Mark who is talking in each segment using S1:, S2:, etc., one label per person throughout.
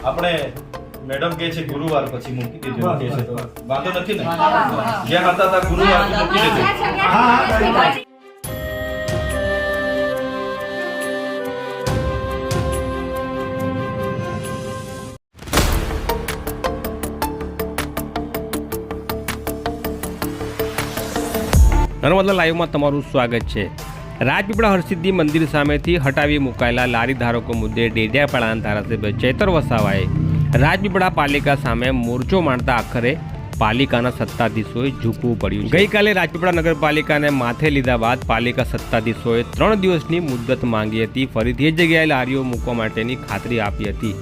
S1: આપણે મેડમ કહે છે ગુરુવાર પછી મૂકી દેજો કે છે તો વાંધો નથી ને જ્યાં હતા ત્યાં ગુરુવાર મૂકી દેજો
S2: નર્મદા લાઈવમાં તમારું સ્વાગત છે। રાજપીપળા હરસિદ્ધિ મંદિર સામેથી હટાવી મુકાયેલા લારી ધારકો મુદ્દે ડેડિયાપાડાના ધારાસભ્ય ચૈતર વસાવાએ રાજપીપળા પાલિકા સામે મોરચો માંડતા આખરે પાલિકાના સત્તાધીશોએ ઝૂકવું પડ્યું। ગઈકાલે રાજપીપળા નગરપાલિકાને માથે લીધા બાદ પાલિકા સત્તાધીશોએ 3 દિવસની મુદ્દત માંગી હતી। ફરીથી એ જગ્યાએ લારીઓ મૂકવા માટેની ખાતરી આપી હતી।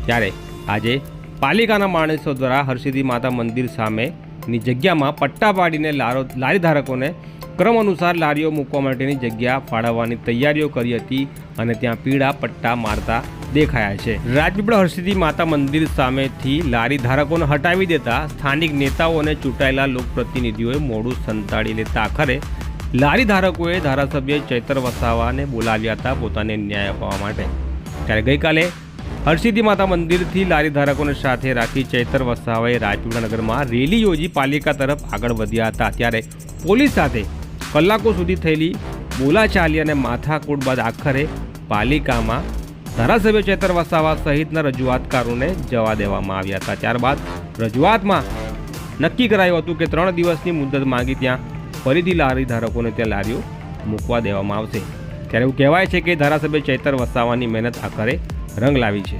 S2: ત્યારે આજે પાલિકાના માણસો દ્વારા હરસિદ્ધિ માતા મંદિર સામેની જગ્યામાં પટ્ટા પાડીને લારી ધારકોને ક્રમ અનુસાર લારીઓ મૂકવા માટેની જગ્યા ફાળવવાની તૈયારીઓ કરી હતી અને ત્યાં પીળા પટ્ટા મારતા દેખાયા છે। રાજપીપળા હરસિદ્ધિ માતા મંદિર સામેથી લારી ધારકોને હટાવી દેતા સ્થાનિક નેતાઓ અને ચૂંટાયેલા લોકપ્રતિનિધિઓએ મોડું સંતાડી લેતા આખરે લારી ધારકોએ ધારાસભ્ય ચૈતર વસાવાને બોલાવ્યા હતા પોતાને ન્યાય અપાવવા માટે। ત્યારે ગઈકાલે હરસિદ્ધિ માતા મંદિરથી લારી ધારકોને સાથે રાખી ચૈતર વસાવાએ રાજપીપળા નગરમાં રેલી યોજી પાલિકા તરફ આગળ વધ્યા હતા। ત્યારે પોલીસ સાથે કલાકો સુધી થયેલી બોલાચાલી અને માથાકૂટ બાદ આખરે પાલિકામાં ધારાસભ્ય ચૈતર વસાવા સહિતના રજૂઆતકારોને જવા દેવામાં આવ્યા હતા। ત્યારબાદ રજૂઆતમાં નક્કી કરાયું હતું કે 3 દિવસની મુદ્દત માંગી ત્યાં ફરીથી લારી ધારકોને ત્યાં લારીઓ મૂકવા દેવામાં આવશે। ત્યારે એવું કહેવાય છે કે ધારાસભ્ય ચૈતર વસાવાની મહેનત આખરે રંગ લાવી છે।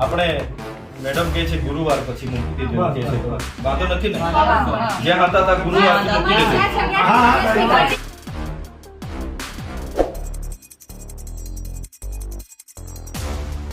S1: આપણે મેડમ કહે છે ગુરુવાર પછી મૂકી દેજો કે છે તો વાંધો નથી ને જ્યાં હતા ત્યાં ગુરુવાર મૂકી દેજો